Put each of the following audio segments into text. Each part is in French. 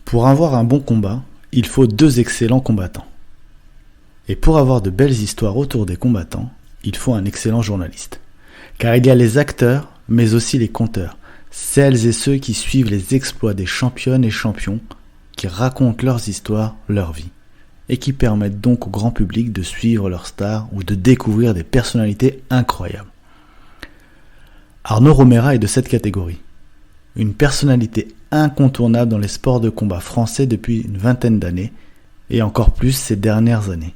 Pour avoir un bon combat, il faut deux excellents combattants. Et pour avoir de belles histoires autour des combattants, il faut un excellent journaliste. Car il y a les acteurs, mais aussi les conteurs, celles et ceux qui suivent les exploits des championnes et champions, qui racontent leurs histoires, leur vie, et qui permettent donc au grand public de suivre leurs stars ou de découvrir des personnalités incroyables. Arnaud Romera est de cette catégorie. Une personnalité incontournable dans les sports de combat français depuis une vingtaine d'années, et encore plus ces dernières années.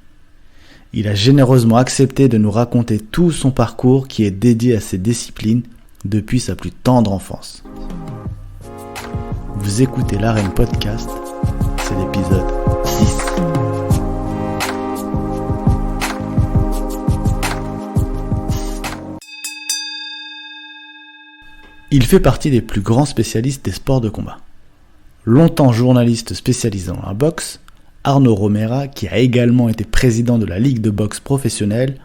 Il a généreusement accepté de nous raconter tout son parcours qui est dédié à ces disciplines depuis sa plus tendre enfance. Vous écoutez l'Arène Podcast, c'est l'épisode 10. Il fait partie des plus grands spécialistes des sports de combat. Longtemps journaliste spécialisé dans la boxe, Arnaud Romera, qui a également été président de la Ligue de boxe professionnelle,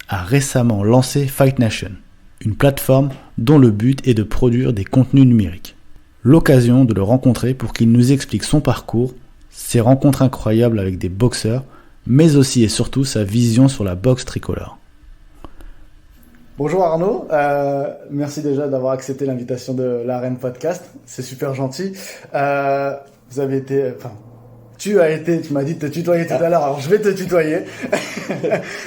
a récemment lancé Fight Nation, une plateforme dont le but est de produire des contenus numériques. L'occasion de le rencontrer pour qu'il nous explique son parcours, ses rencontres incroyables avec des boxeurs, mais aussi et surtout sa vision sur la boxe tricolore. Bonjour Arnaud, merci déjà d'avoir accepté l'invitation de l'Arène Podcast, c'est super gentil. Vous avez été, tu m'as dit de te tutoyer tout à l'heure, alors je vais te tutoyer.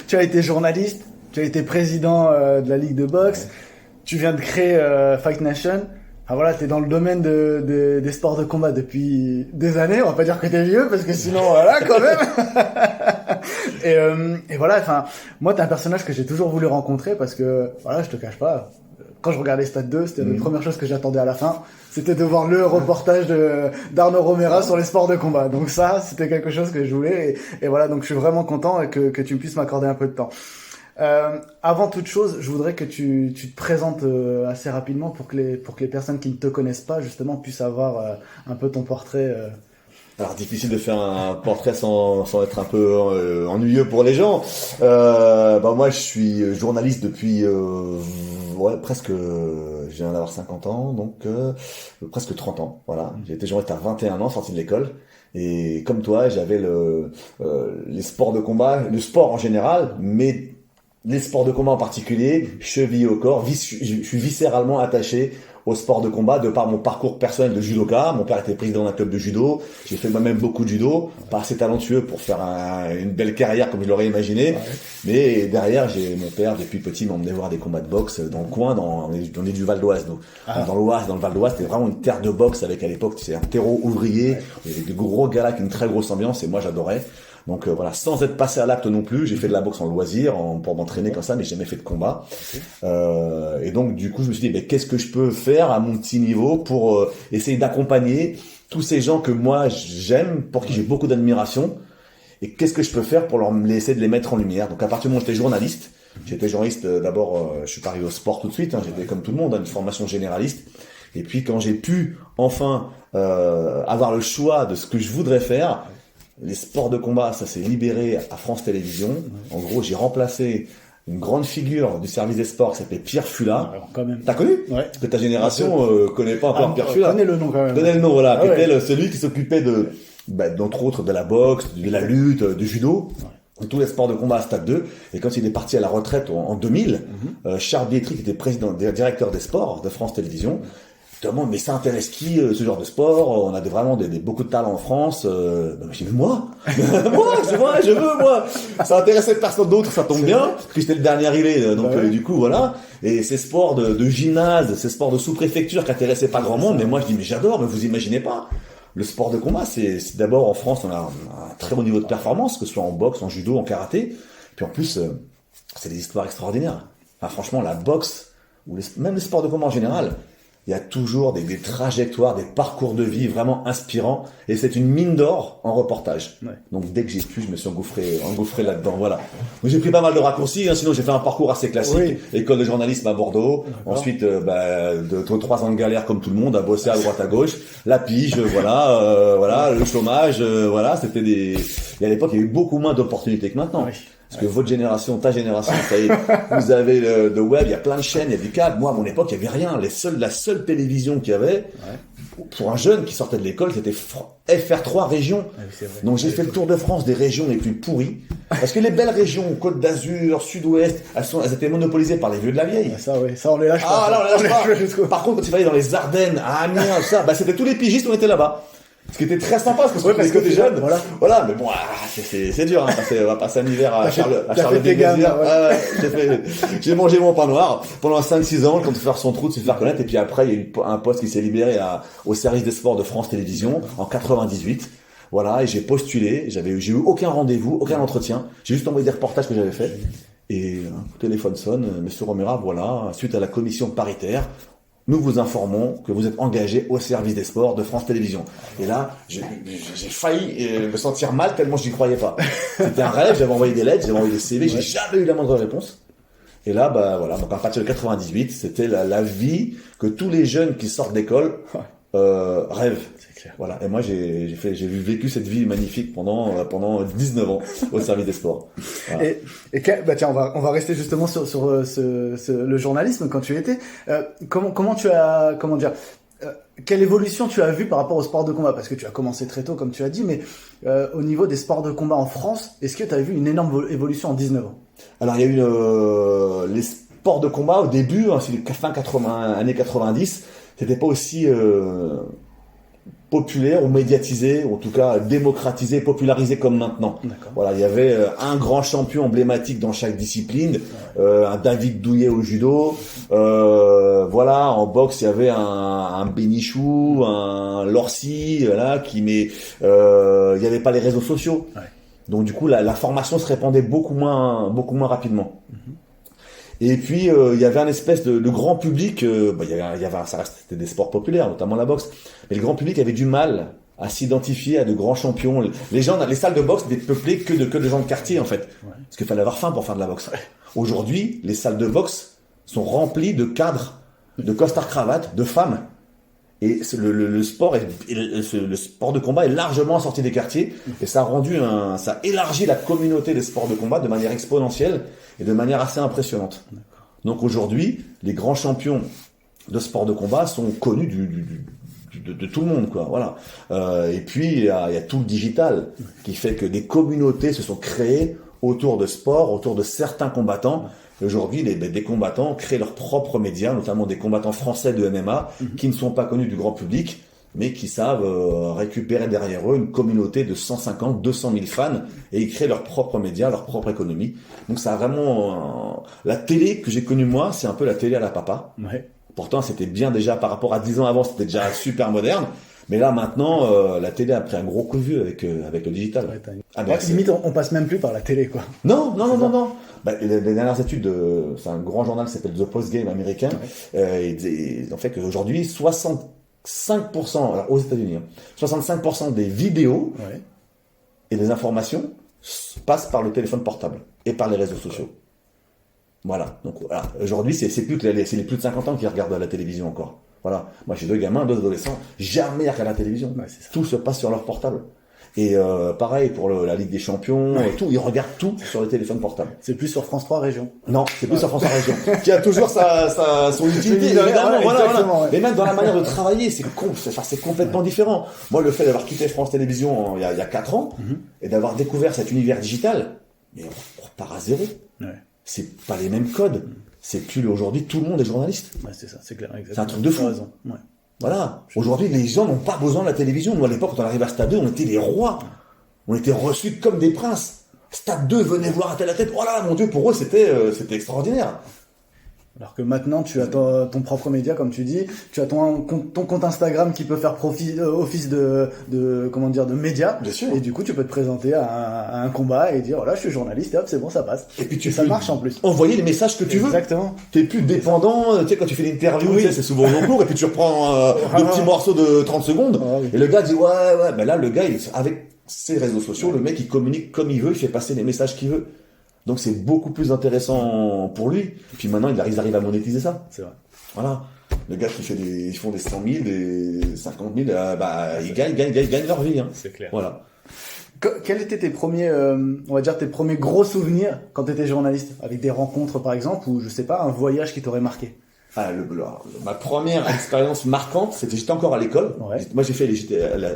Tu as été journaliste, tu as été président de la Ligue de boxe, tu viens de créer Fight Nation. Voilà, t'es dans le domaine des sports de combat depuis des années. On va pas dire que t'es vieux parce que sinon, voilà, quand même. Et voilà, moi, t'es un personnage que j'ai toujours voulu rencontrer parce que, voilà, je te cache pas. Quand je regardais Stade 2, c'était la première chose que j'attendais à la fin. C'était de voir le reportage d'Arnaud Romera sur les sports de combat. Donc ça, c'était quelque chose que je voulais. Et voilà, donc je suis vraiment content que tu puisses m'accorder un peu de temps. Avant toute chose, je voudrais que tu te présentes assez rapidement pour que les personnes qui ne te connaissent pas justement puissent avoir un peu ton portrait. Alors difficile de faire un portrait sans être un peu ennuyeux pour les gens. Moi je suis journaliste depuis presque je viens d'avoir 50 ans donc presque 30 ans. Voilà, j'ai été journaliste à 21 ans, sorti de l'école. Et comme toi, j'avais les sports de combat, le sport en général, mais les sports de combat en particulier, chevillé au corps, je suis viscéralement attaché au sport de combat de par mon parcours personnel de judoka. Mon père était président d'un club de judo. J'ai fait moi-même beaucoup de judo, pas assez talentueux pour faire une belle carrière comme je l'aurais imaginé. Ouais. Mais derrière, mon père depuis petit m'emmenait voir des combats de boxe dans le coin, on est du Val d'Oise, nous. Dans l'Oise, dans le Val d'Oise, c'était vraiment une terre de boxe avec à l'époque, c'est un terreau ouvrier. Ouais. Il y avait des gros galas avec une très grosse ambiance et moi j'adorais. Donc voilà, sans être passé à l'acte non plus, j'ai fait de la boxe en loisir, pour m'entraîner comme ça, mais j'ai jamais fait de combat. Okay. Et donc du coup, je me suis dit, qu'est-ce que je peux faire à mon petit niveau pour essayer d'accompagner tous ces gens que moi j'aime, pour qui j'ai beaucoup d'admiration, et qu'est-ce que je peux faire pour essayer de les mettre en lumière. Donc à partir du moment où j'étais journaliste d'abord, je suis pas arrivé au sport tout de suite, j'étais comme tout le monde, une formation généraliste. Et puis quand j'ai pu enfin avoir le choix de ce que je voudrais faire, les sports de combat, ça s'est libéré à France Télévisions. En gros, j'ai remplacé une grande figure du service des sports qui s'appelait Pierre Fula. Alors, quand même. T'as connu? Ouais. Parce que ta génération connaît pas encore Pierre Fula. Connais le nom quand même. Connais le nom, voilà. Qui était celui qui s'occupait d'entre autres de la boxe, de la lutte, du judo. Ouais. Tous les sports de combat à Stade 2. Et quand il est parti à la retraite en 2000, Charles Bietri, qui était directeur des sports de France Télévisions, demande, mais ça intéresse qui ce genre de sport? On a vraiment beaucoup de talent en France. J'ai dit, moi, je veux, moi. Ça intéressait personne d'autre, ça tombe bien, parce que j'étais le dernier arrivé, donc du coup, voilà. Et ces sports de gymnase, ces sports de sous-préfecture qui intéressaient pas grand monde, mais moi je dis, mais j'adore, mais vous imaginez pas. Le sport de combat, c'est d'abord en France, on a un très haut niveau de performance, que ce soit en boxe, en judo, en karaté. Puis en plus, c'est des histoires extraordinaires. Franchement, la boxe, ou même les sports de combat en général, il y a toujours des trajectoires, des parcours de vie vraiment inspirants. Et c'est une mine d'or en reportage. Ouais. Donc dès que j'ai pu, je me suis engouffré là-dedans. Voilà. Donc j'ai pris pas mal de raccourcis. Sinon j'ai fait un parcours assez classique. Oui. École de journalisme à Bordeaux. D'accord. Ensuite, 3 ans de galère comme tout le monde, à bosser à droite à gauche. La pige, voilà, le chômage, voilà. Et à l'époque, il y a eu beaucoup moins d'opportunités que maintenant. Oui. Parce que votre génération, ta génération, ça y est, vous avez le web, il y a plein de chaînes, il y a des câbles. Moi, à mon époque, il y avait rien. La seule télévision qu'il y avait, pour un jeune qui sortait de l'école, c'était FR3 région. Ah oui, c'est vrai. Donc j'ai fait le tour de France des régions les plus pourries. Parce que les belles régions, Côte d'Azur, Sud-Ouest, elles étaient monopolisées par les vieux de la vieille. Ah, ça, oui, ça on les lâche pas. Ah là, on les lâche pas. jusqu'au- Par contre, quand il fallait dans les Ardennes, à Amiens, ça, bah c'était tous les pigistes, on était là-bas. Ce qui était très sympa, parce que parce que t'es t'es jeune. jeune, voilà. Voilà, mais bon, c'est dur, hein. On va passer un hiver à t'as fait tes gammes, là, ouais. Ah ouais, j'ai mangé mon pain noir pendant 5-6 ans, le temps de faire son trou, de se faire connaître, et puis après, il y a eu un poste qui s'est libéré au service des sports de France Télévisions, en 98. Voilà, et j'ai postulé, j'ai eu aucun rendez-vous, aucun entretien, j'ai juste envoyé des reportages que j'avais faits, et le téléphone sonne, monsieur Romera, voilà, suite à la commission paritaire, nous vous informons que vous êtes engagé au service des sports de France Télévisions. Et là, j'ai failli me sentir mal tellement j'y croyais pas. C'était un rêve, j'avais envoyé des lettres, j'avais envoyé des CV, j'ai jamais eu la moindre réponse. Et là, bah voilà, donc à partir de 98, c'était la vie que tous les jeunes qui sortent d'école rêvent. C'est clair. Voilà. Et moi, j'ai vécu cette vie magnifique pendant 19 ans au service des sports. Voilà. Bah tiens, on va rester justement sur le journalisme quand tu y étais. Comment tu as, comment dire, quelle évolution tu as vue par rapport au sport de combat? Parce que tu as commencé très tôt, comme tu as dit, mais au niveau des sports de combat en France, est-ce que tu as vu une énorme évolution en 19 ans? Alors, il y a eu les sports de combat au début, hein, c'est les fin 80, années 90, c'était pas aussi populaire ou médiatisé, ou en tout cas démocratisé, popularisé comme maintenant. D'accord. Voilà, il y avait un grand champion emblématique dans chaque discipline, un David Douillet au judo, voilà, en boxe il y avait un Bénichou, un Lorcy, voilà, il n'y avait pas les réseaux sociaux. Ouais. Donc du coup la formation se répandait beaucoup moins rapidement. Mm-hmm. Et puis il y avait un espèce de grand public, ça restait des sports populaires, notamment la boxe, mais le grand public avait du mal à s'identifier à de grands champions. Les salles de boxe n'étaient peuplées que de gens de quartier en fait, parce qu'il fallait avoir faim pour faire de la boxe. Aujourd'hui, les salles de boxe sont remplies de cadres, de costards cravates, de femmes. Et le sport de combat est largement sorti des quartiers, et ça a élargi la communauté des sports de combat de manière exponentielle et de manière assez impressionnante. Donc aujourd'hui, les grands champions de sport de combat sont connus de tout le monde, quoi. Voilà. Et puis il y a tout le digital qui fait que des communautés se sont créées autour de sport, autour de certains combattants. Aujourd'hui, des combattants créent leurs propres médias, notamment des combattants français de MMA qui ne sont pas connus du grand public, mais qui savent récupérer derrière eux une communauté de 150, 200 000 fans, et ils créent leurs propres médias, leur propre économie. Donc ça a vraiment... la télé que j'ai connue moi, c'est un peu la télé à la papa. Ouais. Pourtant, c'était bien déjà par rapport à 10 ans avant, c'était déjà super moderne. Mais là, maintenant, la télé a pris un gros coup de vieux avec le digital. Ouais, limite, on passe même plus par la télé, quoi. Non. Bah, les dernières études, c'est un grand journal qui s'appelle The Post Game américain. Ils ont fait qu'aujourd'hui, 65%, alors aux États-Unis, 65% des vidéos et des informations passent par le téléphone portable et par les réseaux sociaux. Voilà. Donc voilà. Aujourd'hui, c'est les plus de 50 ans qui regardent la télévision encore. Voilà. Moi, j'ai 2 gamins, 2 adolescents, jamais ils regardent la télévision. Ouais, c'est ça. Tout se passe sur leur portable. Et pareil pour la Ligue des Champions, tout, ils regardent tout sur le téléphone portable. C'est plus sur France 3 Région. Non, c'est plus sur France 3 Région, qui a toujours son utilité, évidemment. Voilà. Ouais. Mais même dans la manière de travailler, c'est complètement différent. Moi, le fait d'avoir quitté France Télévisions il y a 4 ans, et d'avoir découvert cet univers digital, mais on repart à zéro. Ouais. C'est pas les mêmes codes. C'est plus aujourd'hui, tout le monde est journaliste. Ouais, c'est ça, c'est clair, exactement. C'est un truc de fou. Tu as raison. Ouais. Voilà. Aujourd'hui, les gens n'ont pas besoin de la télévision. Nous, à l'époque, quand on arrivait à Stade 2, on était les rois. On était reçus comme des princes. Stade 2, venez voir à tête. Oh là, mon Dieu, pour eux, c'était extraordinaire. Alors que maintenant, tu as ton propre média, comme tu dis, tu as ton compte Instagram qui peut faire office de comment dire, de média. Bien sûr. Et du coup, tu peux te présenter à un combat et dire, voilà, je suis journaliste, et hop, c'est bon, ça passe. Et puis ça marche en plus. Envoyer les messages que tu veux. Exactement. T'es plus dépendant, tu sais, quand tu fais l'interview, Oui. tu sais, c'est souvent long cours, et puis tu reprends le petit morceau de 30 secondes, Oui. et le gars dit, ouais, ben là, le gars, avec ses réseaux sociaux, le mec, il communique comme il veut, il fait passer les messages qu'il veut. Donc c'est beaucoup plus intéressant pour lui. Et puis maintenant, ils arrivent à monétiser ça. C'est vrai. Voilà. Le gars qui ils font des 100 000, des 50 000, ils gagnent leur vie. Hein. C'est clair. Voilà. Quels étaient tes premiers, on va dire, tes premiers gros souvenirs quand tu étais journaliste? Avec des rencontres, par exemple, ou je sais pas, un voyage qui t'aurait marqué? Ma première expérience marquante, j'étais encore à l'école. Ouais. Moi, j'étais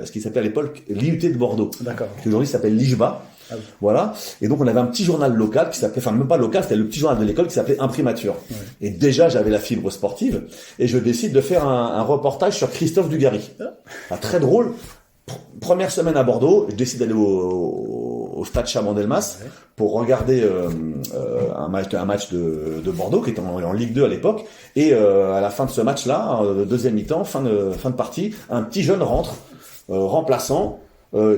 ce qui s'appelait à l'époque l'IUT de Bordeaux. D'accord. Qui aujourd'hui s'appelle l'IJBA. Ah oui. Voilà. Et donc, on avait un petit journal local qui s'appelait, enfin, même pas local, c'était le petit journal de l'école qui s'appelait Imprimature. Ouais. Et déjà, j'avais la fibre sportive. Et je décide de faire un reportage sur Christophe Dugarry. Très drôle. Première semaine à Bordeaux, je décide d'aller au stade Chabandelmas pour regarder un match de Bordeaux qui était en Ligue 2 à l'époque. Et à la fin de ce match-là, deuxième mi-temps, fin de partie, un petit jeune rentre, remplaçant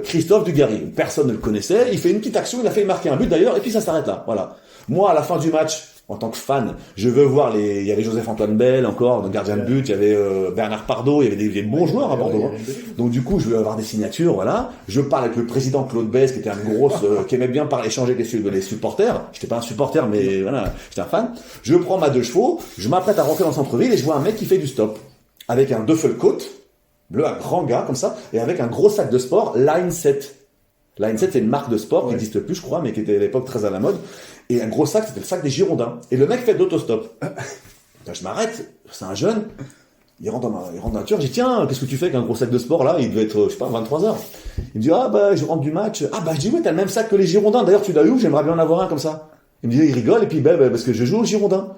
Christophe Dugarry. Personne ne le connaissait. Il fait une petite action, il a fait marquer un but d'ailleurs, et puis ça s'arrête là. Voilà. Moi, à la fin du match, en tant que fan, je veux voir il y avait Joseph-Antoine Bell encore, le gardien de but, il y avait Bernard Pardo, il y avait des bons joueurs à Bordeaux. Donc du coup, je veux avoir des signatures, voilà. Je parle avec le président Claude Bess, qui était un gros, qui aimait bien échanger avec les supporters. J'étais pas un supporter, mais voilà, j'étais un fan. Je prends ma 2 chevaux, je m'apprête à rentrer dans le centre-ville et je vois un mec qui fait du stop. Avec un Duffelcoat, bleu, un grand gars comme ça, et avec un gros sac de sport, Line 7. Line 7, c'est une marque de sport qui n'existe plus, je crois, mais qui était à l'époque très à la mode. Et un gros sac, c'était le sac des Girondins. Et le mec fait de l'autostop. Je m'arrête, c'est un jeune. Il rentre dans la nature. Je dis, tiens, qu'est-ce que tu fais avec un gros sac de sport là? Il devait être, je sais pas, 23h. Il me dit, je rentre du match. Je dis, ouais, t'as le même sac que les Girondins. D'ailleurs, tu l'as eu, j'aimerais bien en avoir un comme ça. Il me dit, il rigole, et puis, parce que je joue aux Girondins.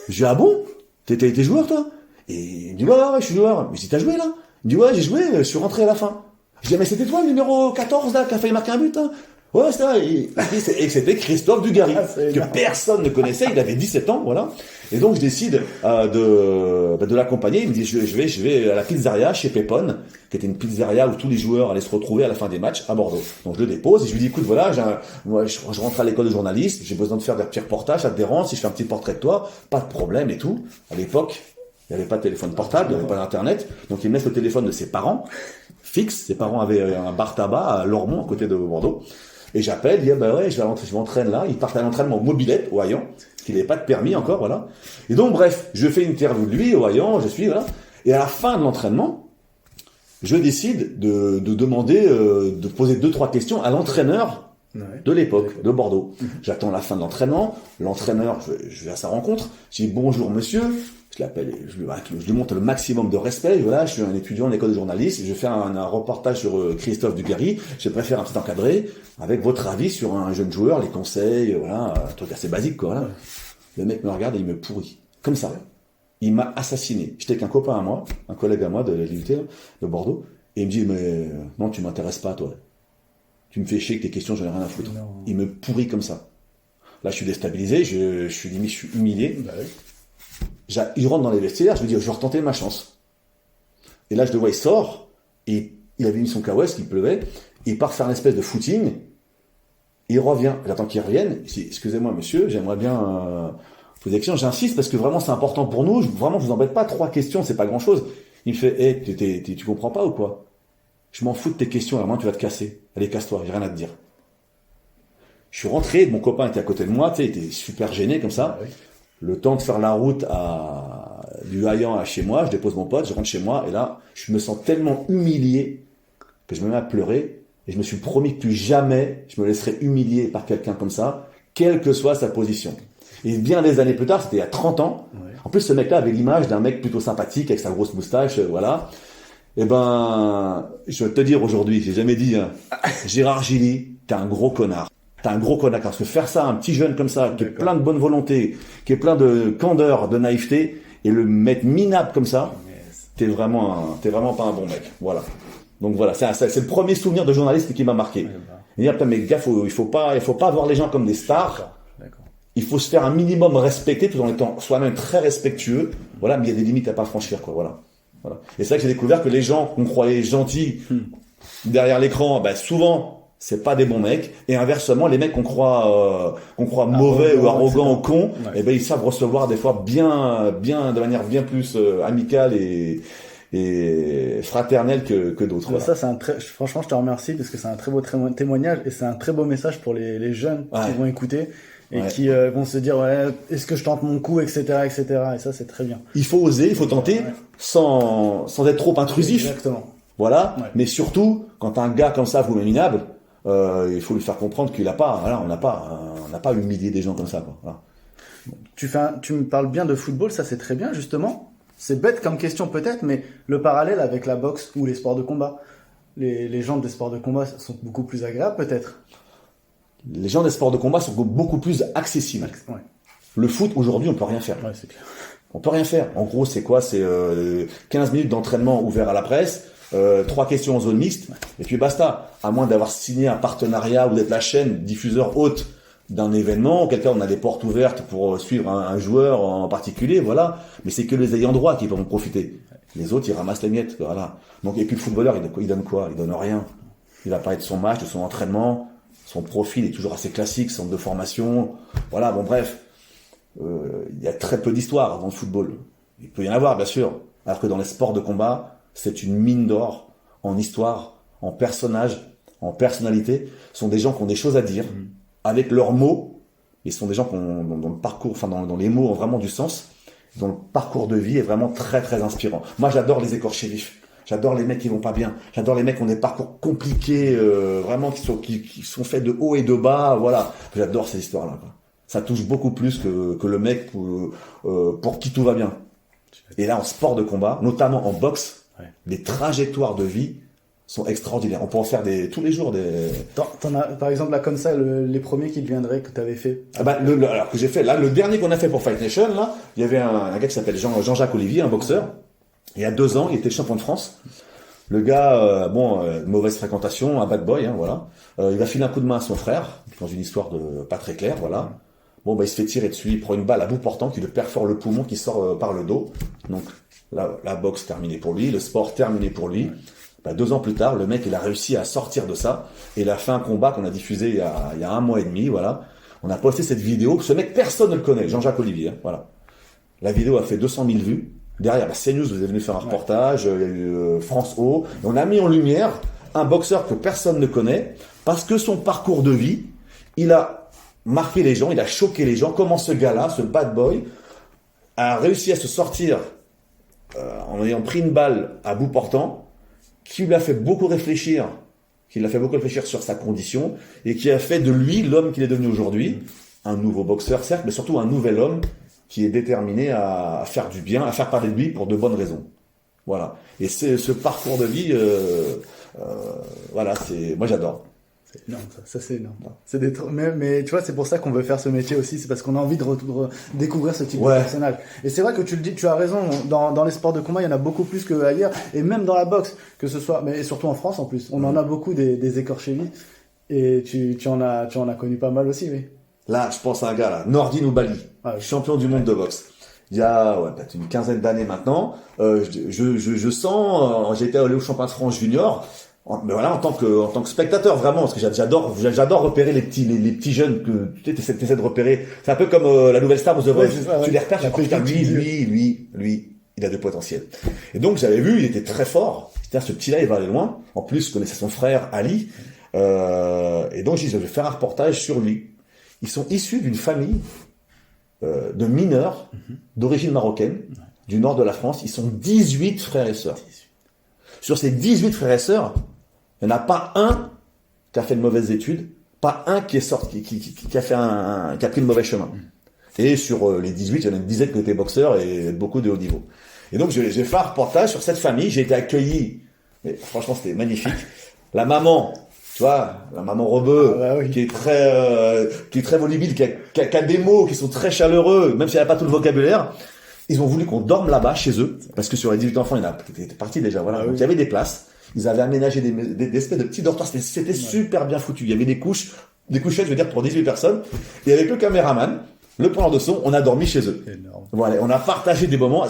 Je dis, ah bon? T'es joueur, toi? Et il me dit, ouais, je suis joueur. Mais je dis, t'as joué là? Il me dit, ouais, j'ai joué, je suis rentré à la fin. Je dis, mais c'était toi le numéro 14 là, qui a failli marquer un but, hein? Ouais, c'est vrai. Et c'était Christophe Dugarry, que personne ne connaissait. Il avait 17 ans, voilà. Et donc, je décide de l'accompagner. Il me dit, je vais à la pizzeria chez Pépone, qui était une pizzeria où tous les joueurs allaient se retrouver à la fin des matchs à Bordeaux. Donc, je le dépose et je lui dis, écoute, voilà, moi, je rentre à l'école de journaliste, j'ai besoin de faire des petits reportages, ça te dérange si je fais un petit portrait de toi? Pas de problème et tout. À l'époque, il n'y avait pas de téléphone portable, il n'y avait pas d'internet. Donc, il me laisse le téléphone de ses parents, fixe. Ses parents avaient un bar tabac à Lormont, à côté de Bordeaux. Et j'appelle, il dit, je m'entraîne là. Il part à l'entraînement mobilette au Hayan, qu'il n'avait pas de permis encore, voilà. Et donc, bref, je fais une interview de lui au Hayan, voilà. Et à la fin de l'entraînement, je décide de demander, de poser 2-3 questions à l'entraîneur de l'époque, de Bordeaux. J'attends la fin de l'entraînement. L'entraîneur, je vais à sa rencontre. Je dis, bonjour monsieur. Je l'appelle, je lui montre le maximum de respect. Voilà, je suis un étudiant en école de journaliste. Je fais un reportage sur Christophe Dugarry. Je préfère un petit encadré avec votre avis sur un jeune joueur, les conseils, voilà, un truc assez basique, quoi. Voilà. Le mec me regarde et il me pourrit. Comme ça. Il m'a assassiné. J'étais avec un copain à moi, un collègue à moi de l'IUT, de Bordeaux. Et il me dit, mais non, tu m'intéresses pas, toi. Tu me fais chier avec tes questions, j'en ai rien à foutre. Non. Il me pourrit comme ça. Là, je suis déstabilisé, je suis humilié. Bah oui. Il rentre dans les vestiaires, je lui dis, je vais retenter ma chance. Et là, je le vois, il sort, et il avait mis son kawas, il pleuvait, il part faire une espèce de footing, il revient, j'attends qu'il revienne, je dis, excusez-moi monsieur, j'aimerais bien poser des questions, j'insiste parce que vraiment c'est important pour nous, vraiment je vous embête pas, 3 questions, c'est pas grand chose. Il me fait, tu comprends pas ou quoi? Je m'en fous de tes questions, à moins tu vas te casser. Allez, casse-toi, j'ai rien à te dire. Je suis rentré, mon copain était à côté de moi, tu sais, il était super gêné comme ça. Ah oui. Le temps de faire la route du Hayan à chez moi, je dépose mon pote, je rentre chez moi, et là, je me sens tellement humilié que je me mets à pleurer, et je me suis promis que plus jamais je me laisserai humilier par quelqu'un comme ça, quelle que soit sa position. Et bien des années plus tard, c'était il y a 30 ans, ouais. En plus ce mec-là avait l'image d'un mec plutôt sympathique, avec sa grosse moustache, voilà. Eh ben, je vais te dire aujourd'hui, j'ai jamais dit, hein, Gérard Gilly, t'es un gros connard. T'es un gros connard, parce que faire ça à un petit jeune comme ça, qui est plein de bonne volonté, qui est plein de candeur, de naïveté, et le mettre minable comme ça, t'es vraiment pas un bon mec. Voilà. Donc voilà, c'est le premier souvenir de journaliste qui m'a marqué. Et dire, putain, mais gars, il faut pas voir les gens comme des stars. D'accord. Il faut se faire un minimum respecter, tout en étant soi-même très respectueux. Voilà, mais il y a des limites à pas franchir, quoi. Voilà. Et c'est là que j'ai découvert que les gens qu'on croyait gentils derrière l'écran, souvent, c'est pas des bons mecs, et inversement, les mecs qu'on croit mauvais ou arrogants ou cons, ouais. Ils savent recevoir des fois bien, de manière bien plus amicale et fraternelle que d'autres. Voilà. Ça, franchement, je te remercie parce que c'est un très beau témoignage et c'est un très beau message pour les jeunes qui vont écouter et qui vont se dire, est-ce que je tente mon coup, etc., etc. Et ça, c'est très bien. Il faut oser, il faut tenter sans être trop intrusif. Exactement. Voilà. Ouais. Mais surtout, quand un gars comme ça vous met minable, il faut lui faire comprendre qu'il on n'a pas humilié des gens comme ça, quoi. Voilà. Tu me parles bien de football, ça c'est très bien justement. C'est bête comme question peut-être, mais le parallèle avec la boxe ou les sports de combat. Les gens des sports de combat sont beaucoup plus agréables peut-être. Les gens des sports de combat sont beaucoup plus accessibles. Ouais. Le foot, aujourd'hui, on peut rien faire. Ouais, c'est clair. On peut rien faire. En gros, c'est quoi? C'est 15 minutes d'entraînement ouvert à la presse, 3 questions en zone mixte, et puis basta. À moins d'avoir signé un partenariat ou d'être la chaîne diffuseur hôte d'un événement, auquel cas on a des portes ouvertes pour suivre un joueur en particulier, voilà. Mais c'est que les ayants droit qui peuvent en profiter. Les autres, ils ramassent les miettes, voilà. Donc, et puis le footballeur, il donne quoi? Il donne rien. Il va parler de son match, de son entraînement, son profil est toujours assez classique, centre de formation, voilà. Bon, bref. Il y a très peu d'histoire dans le football. Il peut y en avoir, bien sûr. Alors que dans les sports de combat, c'est une mine d'or en histoire, en personnages, en personnalité. Ce sont des gens qui ont des choses à dire avec leurs mots. Et ce sont des gens qui ont, dans le parcours, enfin dans les mots ont vraiment du sens. Dont le parcours de vie est vraiment très très inspirant. Moi, j'adore les écorchés vifs. J'adore les mecs qui vont pas bien. J'adore les mecs qui ont des parcours compliqués, vraiment qui sont faits de haut et de bas. Voilà. J'adore ces histoires-là, quoi. Ça touche beaucoup plus que le mec pour qui tout va bien. Et là, en sport de combat, notamment en boxe, les trajectoires de vie sont extraordinaires. On peut en faire tous les jours des... T'en as, par exemple, là, comme ça, les premiers qui te viendraient, que t'avais fait. Alors que j'ai fait, là, le dernier qu'on a fait pour Fight Nation, là, il y avait un gars qui s'appelle Jean-Jacques Olivier, un boxeur. Il y a 2 ans, il était champion de France. Le gars, mauvaise fréquentation, un bad boy, hein, voilà. Il va filer un coup de main à son frère, dans une histoire pas très claire, voilà. Bon, il se fait tirer dessus, il prend une balle à bout portant qui le perfore le poumon qui sort par le dos. Donc, la boxe terminée pour lui, le sport terminé pour lui. 2 ans plus tard, le mec, il a réussi à sortir de ça. Et il a fait un combat qu'on a diffusé il y a 1 mois et demi, voilà. On a posté cette vidéo. Ce mec, personne ne le connaît, Jean-Jacques Olivier, hein, voilà. La vidéo a fait 200 000 vues. Derrière, CNews, vous êtes venu faire un reportage, il y a eu France O. Et on a mis en lumière un boxeur que personne ne connaît parce que son parcours de vie, il a marqué les gens, il a choqué les gens. Comment ce gars-là, ce bad boy, a réussi à se sortir en ayant pris une balle à bout portant, qui l'a fait beaucoup réfléchir, sur sa condition, et qui a fait de lui l'homme qu'il est devenu aujourd'hui, un nouveau boxeur certes, mais surtout un nouvel homme qui est déterminé à faire du bien, à faire parler de lui pour de bonnes raisons. Voilà. Et c'est ce parcours de vie, voilà, moi j'adore. C'est énorme, ça c'est énorme. C'est mais tu vois, c'est pour ça qu'on veut faire ce métier aussi, c'est parce qu'on a envie de découvrir ce type de personnage. Et c'est vrai que tu le dis, tu as raison, dans les sports de combat, il y en a beaucoup plus qu'ailleurs, et même dans la boxe, que ce soit, mais surtout en France en plus, on en a beaucoup des écorchés vifs, et tu en as connu pas mal aussi, oui. Là, je pense à un gars là, Nordine Oubaali, champion du monde de boxe. Il y a peut-être une quinzaine d'années maintenant, je sens, j'ai été allé au championnat de France junior. Mais voilà, en tant que spectateur, vraiment, parce que j'adore repérer les petits jeunes que tu essaies de repérer. C'est un peu comme la nouvelle star aux The Voice. Tu les repères, lui, il a de potentiel. Et donc, j'avais vu, il était très fort. C'est-à-dire, ce petit-là, il va aller loin. En plus, je connaissais son frère, Ali. Et donc, je vais faire un reportage sur lui. Ils sont issus d'une famille, de mineurs, d'origine marocaine, du nord de la France. Ils sont 18 frères et sœurs. Sur ces 18 frères et sœurs, il n'y en a pas un qui a fait de mauvaises études, pas un qui est sorti, qui a pris le mauvais chemin. Et sur les 18, il y en a une dizaine qui étaient boxeurs et beaucoup de haut niveau. Et donc, j'ai fait un reportage sur cette famille, j'ai été accueilli, mais franchement, c'était magnifique. La maman, tu vois, la maman Rebeu, qui est très volubile, qui a des mots qui sont très chaleureux, même si elle n'a pas tout le vocabulaire. Ils ont voulu qu'on dorme là-bas, chez eux, parce que sur les 18 enfants, il y en a qui étaient partis déjà, voilà. Donc, il y avait des places. Ils avaient aménagé des espèces de petits dortoirs. C'était super bien foutu. Il y avait des couchettes, je veux dire, pour 18 personnes. Et avec le caméraman, le preneur de son, on a dormi chez eux. Énorme. Voilà. On a partagé des moments.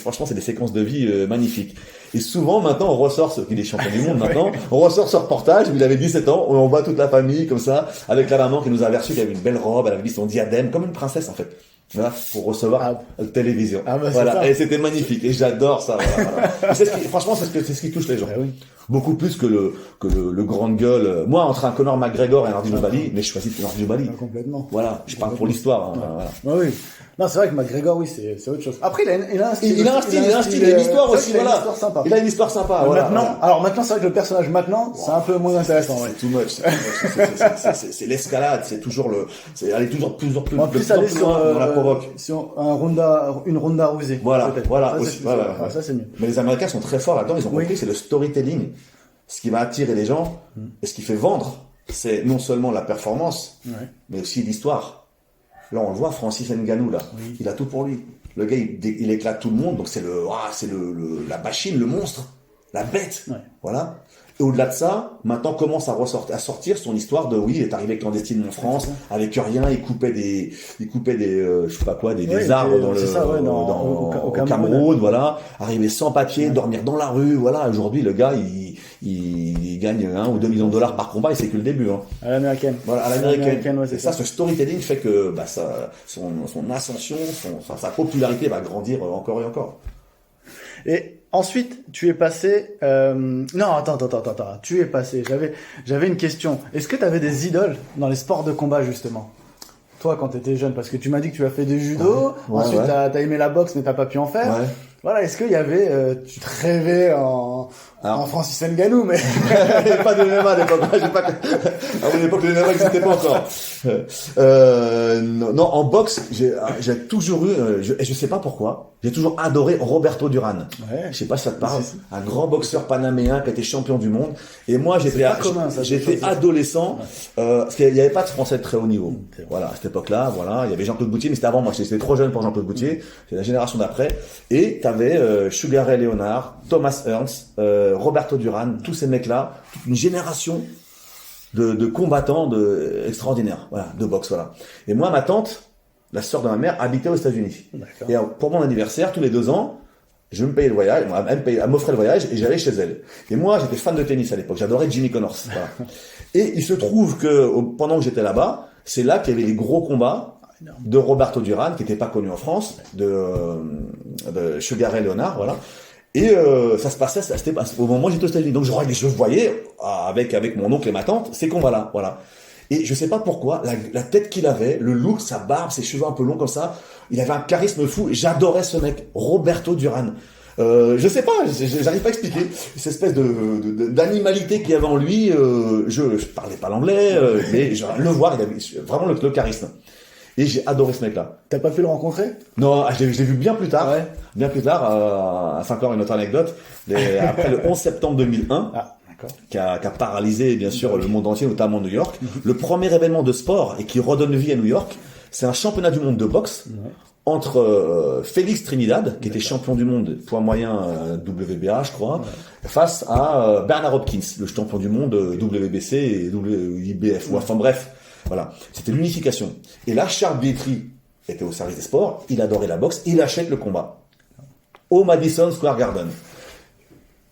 Franchement, c'est des séquences de vie magnifiques. Et souvent, maintenant, on ressort il est champion du monde maintenant. On ressort ce reportage où il avait 17 ans. On voit toute la famille, comme ça, avec la maman qui nous avait reçu, qui avait une belle robe. Elle avait mis son diadème, comme une princesse, en fait. Voilà, pour recevoir la télévision. Voilà. Et c'était magnifique. Et j'adore ça. Voilà. Franchement, c'est ce qui touche les gens. Beaucoup plus que le grande gueule. Moi, entre un Conor McGregor et un Hardy Nobali, mais je choisis Conor Nobali. Complètement. Voilà, je parle pour l'histoire. Hein, voilà. Oui. Non, c'est vrai que McGregor, oui, c'est autre chose. Après, il a un style. Il a une histoire aussi, voilà. Une histoire sympa. Il a une histoire sympa, voilà. Maintenant, c'est vrai que le personnage maintenant, c'est un peu moins intéressant, ouais. C'est too much. C'est l'escalade, c'est toujours elle est toujours plus en plus aller sur, on la provoque. Sur une Ronda Rousey. Voilà. Ça, c'est mieux. Mais les Américains sont très forts là-dedans, ils ont compris, c'est le storytelling. Ce qui va attirer les gens, et ce qui fait vendre, c'est non seulement la performance, mais aussi l'histoire. Là, on le voit, Francis Ngannou, là. Oui. Il a tout pour lui. Le gars, il éclate tout le monde, donc c'est la machine, le monstre, la bête. Ouais. Voilà. Et au-delà de ça, maintenant commence à sortir son histoire de, il est arrivé clandestinement en France, avec rien, il coupait des je sais pas quoi, des arbres au Cameroun, voilà. Arrivé sans papier, dormir dans la rue, voilà. Aujourd'hui, le gars, il gagne 1 ou 2 millions de dollars par combat et c'est que le début, hein. À l'américaine. Voilà, à l'américaine. Ouais, c'est ça, ce storytelling fait que, son ascension, sa popularité va grandir encore et encore. Et ensuite, tu es passé. Non, attends. Tu es passé. J'avais une question. Est-ce que tu avais des idoles dans les sports de combat justement? Toi, quand tu étais jeune, parce que tu m'as dit que tu as fait du judo. Ensuite, t'as aimé la boxe, mais t'as pas pu en faire. Ouais. Voilà. Est-ce qu'il y avait, tu te rêvais en Francis Ngannou, mais pas de MMA à l'époque. À mon époque, le MMA n'existait pas encore. Non, en boxe, j'ai toujours eu, je sais pas pourquoi, j'ai toujours adoré Roberto Duran. Ouais. Je sais pas si ça te parle. Un grand boxeur panaméen qui a été champion du monde. Et moi, j'étais adolescent, parce qu'il y avait pas de Français de très haut niveau. Voilà, à cette époque-là, voilà, il y avait Jean-Claude Boutier, mais c'était avant moi. J'étais trop jeune pour Jean-Claude Boutier. C'est la génération d'après. Et t'avais Sugar Ray Leonard, Thomas Hearns, Roberto Duran, tous ces mecs-là, toute une génération de combattants extraordinaires, voilà, de boxe, voilà. Et moi, ma tante, la sœur de ma mère, habitait aux États-Unis. D'accord. Et pour mon anniversaire, tous les 2 ans, je me payais le voyage, elle m'offrait le voyage et j'allais chez elle. Et moi, j'étais fan de tennis à l'époque, j'adorais Jimmy Connors. Voilà. Et il se trouve que pendant que j'étais là-bas, c'est là qu'il y avait les gros combats de Roberto Duran, qui n'était pas connu en France, de Sugar Ray Leonard, voilà. Et ça se passait, c'était au moment où j'étais aux États-Unis. Donc je voyais avec mon oncle et ma tante ces combats-là, voilà. Et je sais pas pourquoi, la tête qu'il avait, le look, sa barbe, ses cheveux un peu longs comme ça, il avait un charisme fou. J'adorais ce mec, Roberto Duran. Je sais pas, j'arrive pas à expliquer cette espèce d'animalité qu'il y avait en lui. Je parlais pas l'anglais, mais le voir, il avait vraiment le charisme. Et j'ai adoré ce mec-là. T'as pas pu le rencontrer? Non, je l'ai vu bien plus tard. Ouais. Bien plus tard, c'est encore une autre anecdote. Après le 11 septembre 2001, qui a paralysé bien sûr le monde entier, notamment New York. Le premier événement de sport et qui redonne vie à New York, c'est un championnat du monde de boxe entre Félix Trinidad, qui était champion du monde poids moyen WBA, je crois, face à Bernard Hopkins, le champion du monde WBC et WIBF. Enfin bref. Voilà, c'était l'unification. Et là, Charles Bietri était au service des sports, il adorait la boxe, il achète le combat au Madison Square Garden.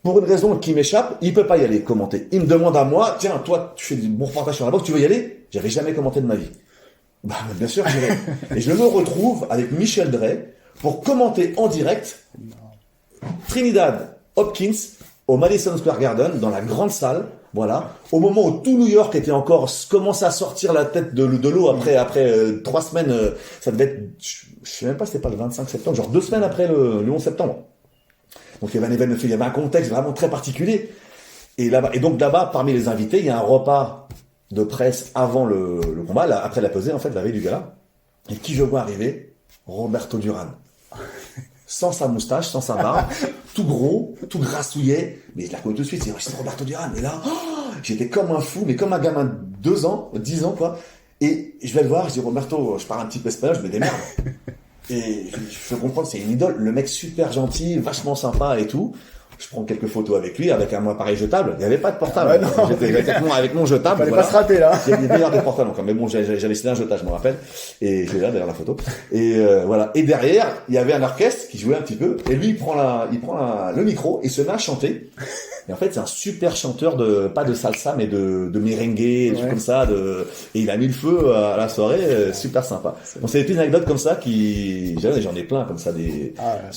Pour une raison qui m'échappe, il peut pas y aller commenter. Il me demande à moi, tiens, toi, tu fais du bon reportage sur la boxe, tu veux y aller? J'avais jamais commenté de ma vie. Bah, bien sûr, j'irai. Et je me retrouve avec Michel Drey pour commenter en direct Trinidad Hopkins au Madison Square Garden, dans la grande salle. Voilà, au moment où tout New York était encore commençait à sortir la tête de l'eau après 3 semaines, ça devait être, je sais même pas, c'était pas le 25 septembre, genre 2 semaines après le 11 septembre. Donc il y avait un événement, il y avait un contexte vraiment très particulier. Et donc là-bas, parmi les invités, il y a un repas de presse avant le combat, après la pesée en fait, la veille du gala. Et qui je vois arriver? Roberto Duran. Sans sa moustache, sans sa barbe, tout gros, tout grassouillet, mais je la connais tout de suite, c'est Roberto Duran. Et là, j'étais comme un fou, mais comme un gamin de 10 ans, quoi. Et je vais le voir, je dis, Roberto, je parle un petit peu espagnol, je me démerde. Et je comprends que c'est une idole, le mec super gentil, vachement sympa et tout. Je prends quelques photos avec lui, avec un appareil jetable. Il n'y avait pas de portable. J'étais avec mon jetable. Fallait pas se rater, là. Il y avait des portables encore. Mais bon, j'avais laissé un jetable, je me rappelle. Et je l'ai là, derrière la photo. Et, voilà. Et derrière, il y avait un orchestre qui jouait un petit peu. Et lui, il prend le micro et se met à chanter. Et en fait, c'est un super chanteur pas de salsa, mais de merengue, des trucs comme ça, et il a mis le feu à la soirée, super sympa. Donc, c'est une anecdote comme ça j'en ai plein comme ça,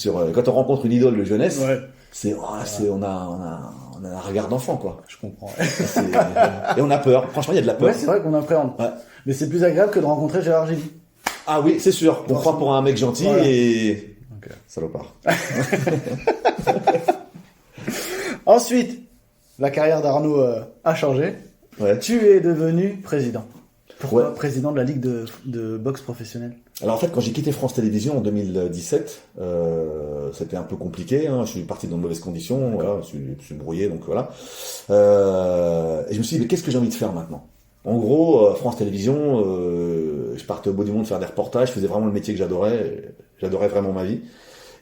quand on rencontre une idole de jeunesse. Ouais. On a on a un regard d'enfant, quoi. Je comprends. Et on a peur. Franchement, il y a de la peur. Ouais, c'est vrai qu'on appréhende. Ouais. Mais c'est plus agréable que de rencontrer Gérard Gilly. Ah oui, c'est sûr. On croit pour un mec gentil et... Okay. Salopard. Ensuite, la carrière d'Arnaud a changé. Ouais. Tu es devenu président. Pourquoi Ouais. président de la ligue de boxe professionnelle? Alors en fait, quand j'ai quitté France Télévisions en 2017, c'était un peu compliqué. Hein. Je suis parti dans de mauvaises conditions. Voilà, je suis brouillé, donc voilà. Et je me suis dit, mais qu'est-ce que j'ai envie de faire maintenant? En gros, France Télévisions, je partais au bout du monde faire des reportages. Je faisais vraiment le métier que j'adorais. J'adorais vraiment ma vie.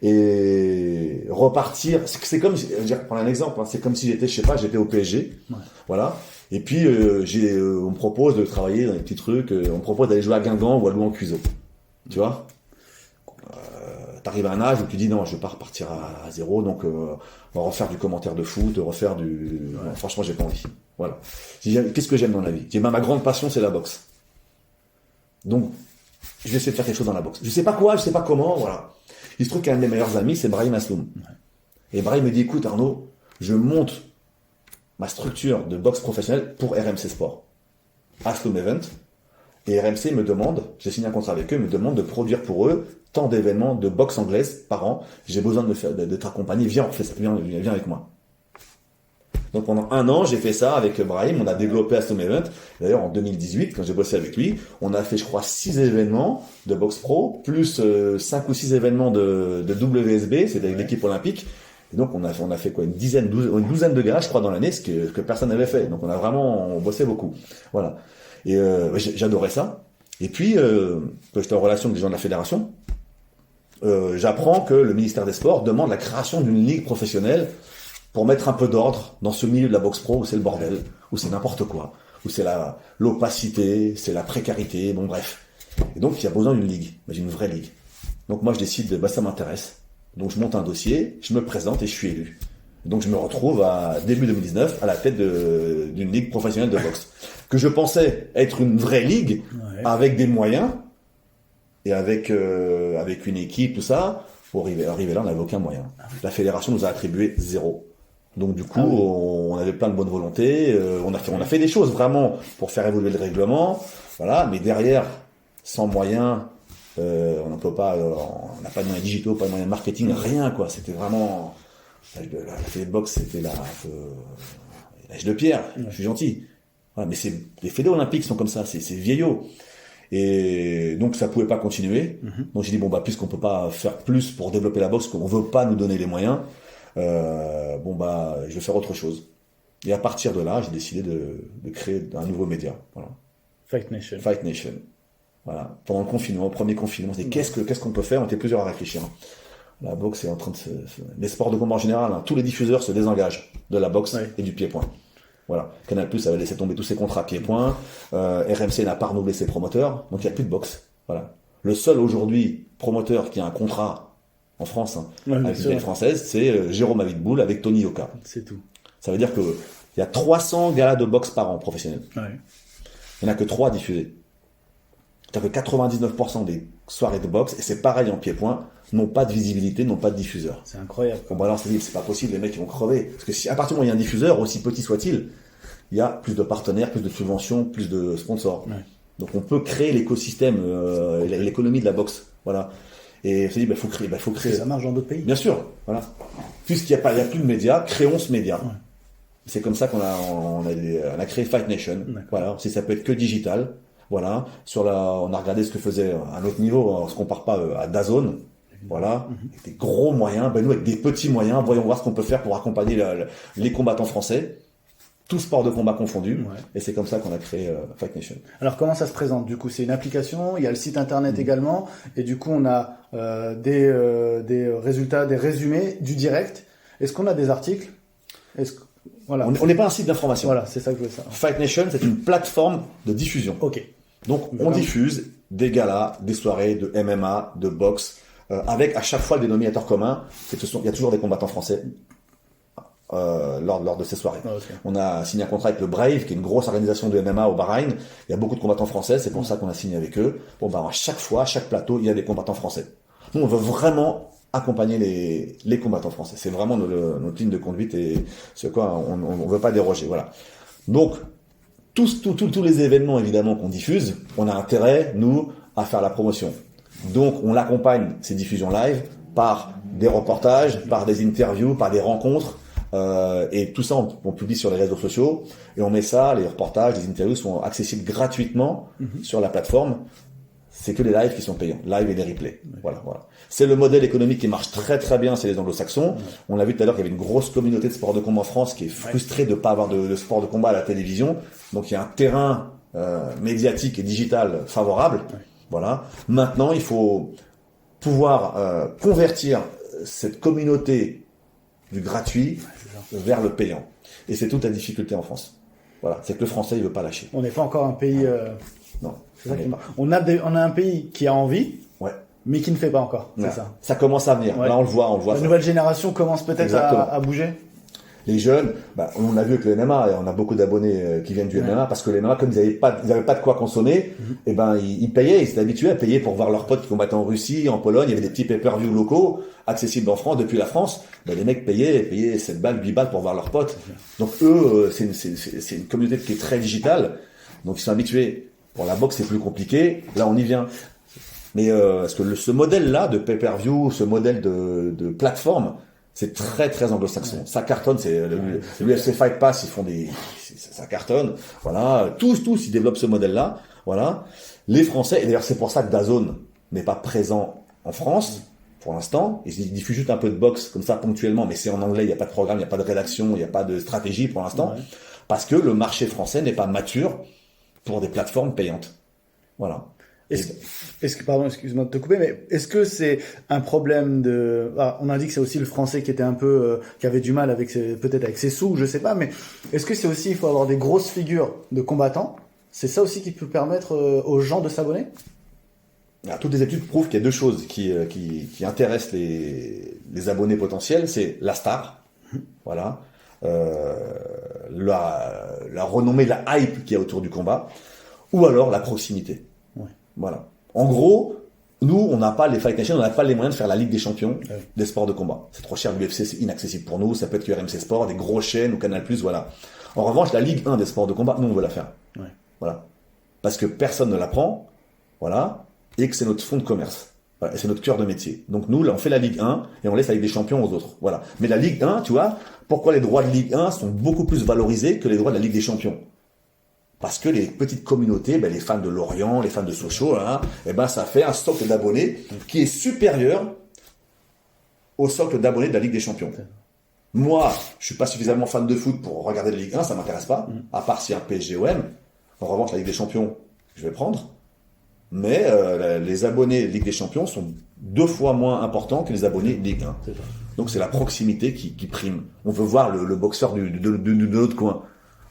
Et repartir, c'est comme, je vais prendre un exemple. Hein, c'est comme si j'étais, je sais pas, j'étais au PSG. Ouais. Voilà. Et puis on me propose de travailler dans des petits trucs, on me propose d'aller jouer à Guingamp ou à Louan-Cuiseaux. Tu vois, t'arrives à un âge où tu dis non, je vais pas repartir à zéro, donc on va refaire du commentaire de foot, refaire du. Non, franchement, j'ai pas envie. Voilà. Qu'est-ce que j'aime dans la vie? Ma grande passion, c'est la boxe. Donc, je vais essayer de faire quelque chose dans la boxe. Je sais pas quoi, je sais pas comment, voilà. Il se trouve qu'un de mes meilleurs amis, c'est Brahim Asloum. Ouais. Et Brahim me dit, écoute Arnaud, je monte ma structure de boxe professionnelle pour RMC Sport. Asloum Event. Et RMC me demande, j'ai signé un contrat avec eux, me demande de produire pour eux tant d'événements de boxe anglaise par an. J'ai besoin de t'accompagner, viens avec moi. Donc pendant un an, j'ai fait ça avec Brahim, on a développé Asloum Event. D'ailleurs en 2018, quand j'ai bossé avec lui, on a fait je crois 6 événements de boxe pro, plus 5 ou 6 événements de WSB, c'est avec l'équipe olympique. Et donc on a fait quoi, une douzaine de galas, je crois, dans l'année, ce que personne n'avait fait. Donc on bossait beaucoup. Voilà. Et j'adorais ça. Et puis, quand j'étais en relation avec des gens de la fédération, j'apprends que le ministère des Sports demande la création d'une ligue professionnelle pour mettre un peu d'ordre dans ce milieu de la boxe pro où c'est le bordel, où c'est n'importe quoi, où c'est l'opacité, c'est la précarité, bon bref. Et donc il y a besoin d'une ligue, mais d'une vraie ligue. Donc moi je décide, ça m'intéresse. Donc je monte un dossier, je me présente et je suis élu. Donc je me retrouve à début 2019 à la tête d'une ligue professionnelle de boxe que je pensais être une vraie ligue avec des moyens et avec une équipe, tout ça. Pour arriver là, on n'avait aucun moyen. La fédération nous a attribué 0. Donc du coup, on avait plein de bonne volonté. On a fait des choses vraiment pour faire évoluer le règlement, voilà. Mais derrière, sans moyens, on n'a pas de moyens digitaux, pas de moyens de marketing, rien quoi. C'était vraiment la fédé de boxe, c'était l'âge de pierre. Je suis gentil. Voilà, mais les fédés olympiques sont comme ça, c'est vieillot. Et donc ça pouvait pas continuer. Donc j'ai dit puisqu'on peut pas faire plus pour développer la boxe, qu'on veut pas nous donner les moyens, je vais faire autre chose. Et à partir de là, j'ai décidé de créer un nouveau média. Voilà. Fight Nation. Fight Nation. Voilà. Pendant le confinement, le premier confinement, on s'est dit qu'est-ce qu'on peut faire? On était plusieurs à réfléchir. La boxe est en train de les sports de combat en général, tous les diffuseurs se désengagent de la boxe et du pied-point. Voilà. Canal+ avait laissé tomber tous ses contrats pied-point. RMC n'a pas renouvelé ses promoteurs, donc il n'y a plus de boxe. Voilà. Le seul aujourd'hui promoteur qui a un contrat en France avec une ligue française, c'est Jérôme Abitboul avec Tony Yoka. C'est tout. Ça veut dire que il y a 300 galas de boxe par an professionnels. Ouais. Il n'y en a que 3 diffusés. C'est-à-dire que 99% des soirées de boxe, et c'est pareil en pied-point, n'ont pas de visibilité, n'ont pas de diffuseur. C'est incroyable. Bon, alors c'est pas possible, les mecs ils vont crever. Parce que si à partir du moment où il y a un diffuseur, aussi petit soit-il, il y a plus de partenaires, plus de subventions, plus de sponsors. Ouais. Donc on peut créer l'écosystème, l'économie de la boxe. Voilà. Et on s'est dit, faut créer. Ça marche dans d'autres pays. Bien sûr. Voilà. Puisqu'il n'y a plus de médias, créons ce média. Ouais. C'est comme ça qu'on a créé Fight Nation. Voilà. Si ça peut être que digital. Voilà. On a regardé ce que faisait à un autre niveau, on se compare pas à DAZN. Voilà, avec des gros moyens, nous avec des petits moyens, voyons voir ce qu'on peut faire pour accompagner les combattants français, tous sports de combat confondus, et c'est comme ça qu'on a créé Fight Nation. Alors comment ça se présente? Du coup, c'est une application, il y a le site internet également, et du coup on a des résultats, des résumés du direct. Est-ce qu'on a des articles? Voilà. On n'est pas un site d'information. Voilà, c'est ça que je veux savoir. Fight Nation, c'est une plateforme de diffusion. Ok. Donc on diffuse des galas, des soirées de MMA, de boxe, avec à chaque fois le dénominateur commun, c'est qu'il y a toujours des combattants français lors de ces soirées. Okay. On a signé un contrat avec le Brave, qui est une grosse organisation de MMA au Bahreïn. Il y a beaucoup de combattants français, c'est pour ça qu'on a signé avec eux. À chaque fois, à chaque plateau, il y a des combattants français. Nous, on veut vraiment accompagner les combattants français. C'est vraiment notre ligne de conduite et ce quoi on veut pas déroger. Voilà. Donc tous les événements évidemment qu'on diffuse, on a intérêt nous à faire la promotion. Donc on l'accompagne ces diffusions live par des reportages, par des interviews, par des rencontres. Et tout ça on publie sur les réseaux sociaux et on met ça, les reportages, les interviews sont accessibles gratuitement sur la plateforme. C'est que les lives qui sont payants, live et les replays. Voilà. C'est le modèle économique qui marche très très bien chez les anglo-saxons. On l'a vu tout à l'heure qu'il y avait une grosse communauté de sport de combat en France qui est frustrée de ne pas avoir de sport de combat à la télévision. Donc il y a un terrain médiatique et digital favorable. Voilà. Maintenant, il faut pouvoir convertir cette communauté du gratuit vers le payant. Et c'est toute la difficulté en France. Voilà. C'est que le français, il veut pas lâcher. On n'est pas encore un pays... Non. C'est ça qui marche. On a un pays qui a envie, mais qui ne fait pas encore. C'est ça. Ça commence à venir. Là, on le voit. La nouvelle génération commence peut-être à bouger. Les jeunes, on a vu avec le MMA, et on a beaucoup d'abonnés qui viennent du MMA, parce que les MMA, comme ils n'avaient pas de quoi consommer, et ils payaient, ils s'étaient habitués à payer pour voir leurs potes qui combattaient en Russie, en Pologne, il y avait des petits pay-per-view locaux, accessibles en France, depuis la France, les mecs payaient 7 balles, 8 balles pour voir leurs potes. Donc eux, c'est une communauté qui est très digitale, donc ils sont habitués. Pour la boxe, c'est plus compliqué, là on y vient. Mais parce que ce modèle-là de pay-per-view, ce modèle de plateforme, c'est très très anglo-saxon. Ça cartonne, c'est l'UFC Fight Pass, ça cartonne. Voilà, tous ils développent ce modèle-là. Voilà. Les Français, et d'ailleurs c'est pour ça que DAZN n'est pas présent en France pour l'instant. Ils diffusent juste un peu de boxe comme ça ponctuellement, mais c'est en anglais, il n'y a pas de programme, il n'y a pas de rédaction, il n'y a pas de stratégie pour l'instant, parce que le marché français n'est pas mature pour des plateformes payantes. Voilà. Pardon, excuse-moi de te couper, mais est-ce que c'est un problème on a dit que c'est aussi le français qui était un peu, qui avait du mal peut-être avec ses sous, je sais pas, mais est-ce que c'est aussi, il faut avoir des grosses figures de combattants? C'est ça aussi qui peut permettre aux gens de s'abonner? Alors, toutes les études prouvent qu'il y a deux choses qui intéressent les abonnés potentiels, c'est la star, voilà, la renommée, la hype qu'il y a autour du combat, ou alors la proximité. Voilà. En gros, nous, on n'a pas les Fight Nation, on n'a pas les moyens de faire la Ligue des Champions des sports de combat. C'est trop cher, l'UFC, c'est inaccessible pour nous, ça peut être que RMC Sport, des grosses chaînes ou Canal+, voilà. En revanche, la Ligue 1 des sports de combat, nous, on veut la faire. Voilà. Parce que personne ne la prend, voilà, et que c'est notre fonds de commerce. Voilà, et c'est notre cœur de métier. Donc nous, là, on fait la Ligue 1 et on laisse la Ligue des Champions aux autres. Voilà. Mais la Ligue 1, tu vois, pourquoi les droits de Ligue 1 sont beaucoup plus valorisés que les droits de la Ligue des Champions? Parce que les petites communautés, les fans de Lorient, les fans de Sochaux, ça fait un socle d'abonnés qui est supérieur au socle d'abonnés de la Ligue des Champions. Moi, je suis pas suffisamment fan de foot pour regarder la Ligue 1, ça m'intéresse pas, à part si un PSG-OM. En revanche, la Ligue des Champions, je vais prendre. Mais les abonnés Ligue des Champions sont 2 fois moins importants que les abonnés Ligue 1. Donc c'est la proximité qui prime. On veut voir le boxeur de notre coin.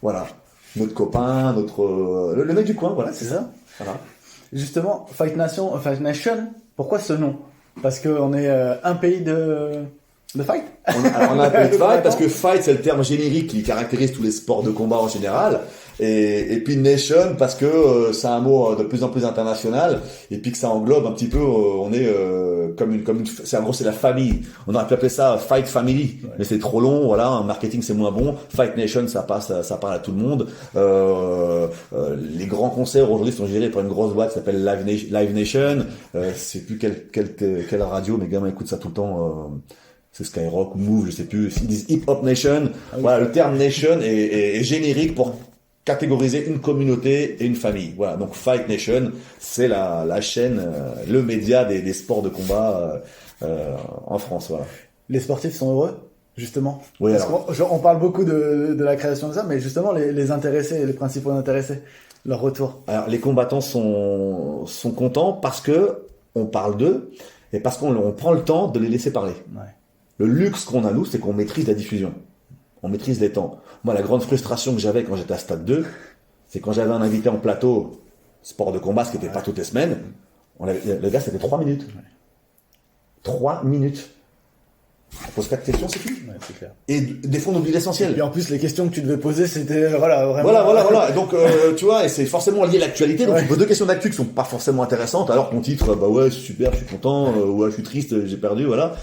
Voilà. Notre copain, le mec du coin, voilà, c'est ça. Voilà. Justement, Fight Nation, pourquoi ce nom? Parce qu'on est un pays de fight. On a un pays de fight parce que fight c'est le terme générique qui caractérise tous les sports de combat en général. Et puis nation parce que c'est un mot de plus en plus international et puis que ça englobe un petit peu on est comme une c'est en gros c'est la famille. On aurait pu appeler ça Fight Family, mais c'est trop long, voilà, en marketing c'est moins bon. Fight Nation ça parle à tout le monde. Les grands concerts aujourd'hui sont gérés par une grosse boîte qui s'appelle Live Nation. C'est plus quelle radio, mes gamins écoutent ça tout le temps. C'est Skyrock, Move, je sais plus. Ils disent Hip Hop Nation. Voilà, le terme Nation est générique pour catégoriser une communauté et une famille. Voilà, donc Fight Nation, c'est la chaîne, le média des sports de combat en France. Voilà. Les sportifs sont heureux, justement. Oui, on parle beaucoup de la création de ça, mais justement les intéressés, les principaux intéressés, leur retour. Alors les combattants sont contents parce que on parle d'eux et parce qu'on prend le temps de les laisser parler. Le luxe qu'on a nous, c'est qu'on maîtrise la diffusion. On maîtrise les temps. Moi, la grande frustration que j'avais quand j'étais à Stade 2, c'est quand j'avais un invité en plateau, sport de combat, ce qui n'était pas toutes les semaines, le gars, c'était 3 minutes. 3 minutes. On pose 4 questions, c'est tout. Ouais, c'est clair. Et des fois, on oublie l'essentiel. Et en plus, les questions que tu devais poser, c'était, vraiment. Voilà. Et donc, tu vois, et c'est forcément lié à l'actualité. Donc, tu poses 2 questions d'actu qui sont pas forcément intéressantes, alors ton titre, bah ouais, c'est super, je suis content, ouais, je suis triste, j'ai perdu, voilà.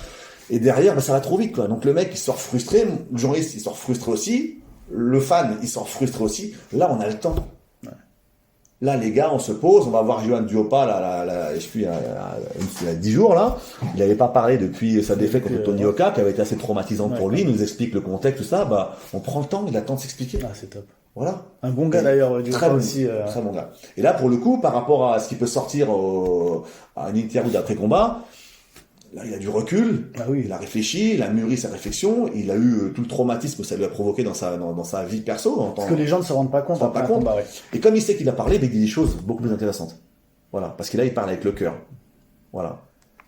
Et derrière, bah, ça va trop vite, quoi. Donc, le mec, il sort frustré, le journaliste, il sort frustré aussi, le fan, il sort frustré aussi. Là, on a le temps. Ouais. Là, les gars, on se pose, on va voir Johan Duopa, je suis, il y a 10 jours, là. Il n'avait pas parlé depuis sa défaite contre Tony Oka, qui avait été assez traumatisante pour lui, il nous explique le contexte, tout ça, bah, on prend le temps, il a le temps de s'expliquer. Ah, c'est top. Voilà. Un bon gars d'ailleurs, très bon, aussi. Très bon gars. Et là, pour le coup, par rapport à ce qui peut sortir à une interview d'après-combat, là, il a du recul, il a réfléchi, il a mûri sa réflexion, il a eu tout le traumatisme que ça lui a provoqué dans sa vie perso. Parce que les gens ne se rendent pas compte. Combat, ouais. Et comme il sait qu'il a parlé, il dit des choses beaucoup plus intéressantes. Voilà. Parce que là, il parle avec le cœur. Voilà.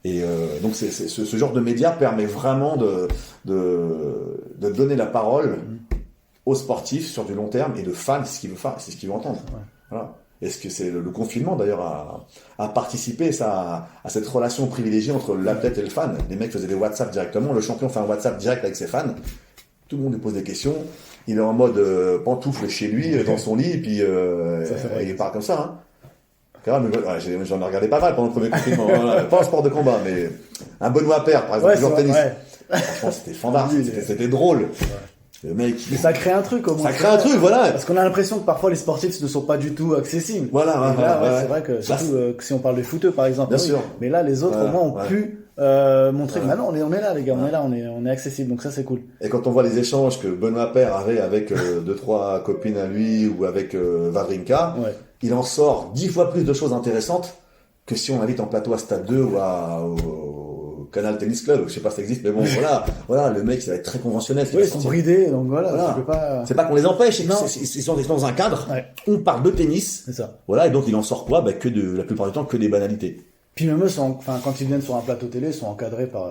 Et donc, ce genre de média permet vraiment de donner la parole aux sportifs sur du long terme et de fans, c'est ce qu'il veut faire, c'est ce qu'il veut entendre. Ouais. Voilà. Est-ce que c'est le confinement d'ailleurs a participé à cette relation privilégiée entre l'athlète et le fan. Les mecs faisaient des WhatsApp directement, le champion fait un WhatsApp direct avec ses fans, tout le monde lui pose des questions, il est en mode pantoufle chez lui, dans son lit, et puis il part comme ça. Hein. J'en ai regardé pas mal pendant le premier confinement, pas en sport de combat, mais un Benoît Paire par exemple, joueur de tennis. Franchement, c'était fandard, c'était drôle. Ouais. Le mec, mais ça crée un truc au moins. Ça crée un truc, voilà. Parce qu'on a l'impression que parfois les sportifs ne sont pas du tout accessibles. Voilà. C'est vrai que surtout que si on parle des footeux par exemple. Bien sûr. Mais là, les autres au moins ont pu montrer que maintenant on est là les gars, on est accessible, donc ça c'est cool. Et quand on voit les échanges que Benoît Paire avait avec 2-3 copines à lui ou avec Wawrinka, il en sort 10 fois plus de choses intéressantes que si on invite en plateau à Stade 2 ou au Canal Tennis Club, je sais pas si ça existe, mais bon, voilà, le mec, ça va être très conventionnel. Oui, ils sont bridés, donc voilà. C'est pas qu'on les empêche, ils sont dans un cadre, on parle de tennis. C'est ça. Voilà, et donc il en sort quoi? La plupart du temps, que des banalités. Puis même eux quand ils viennent sur un plateau télé, ils sont encadrés par,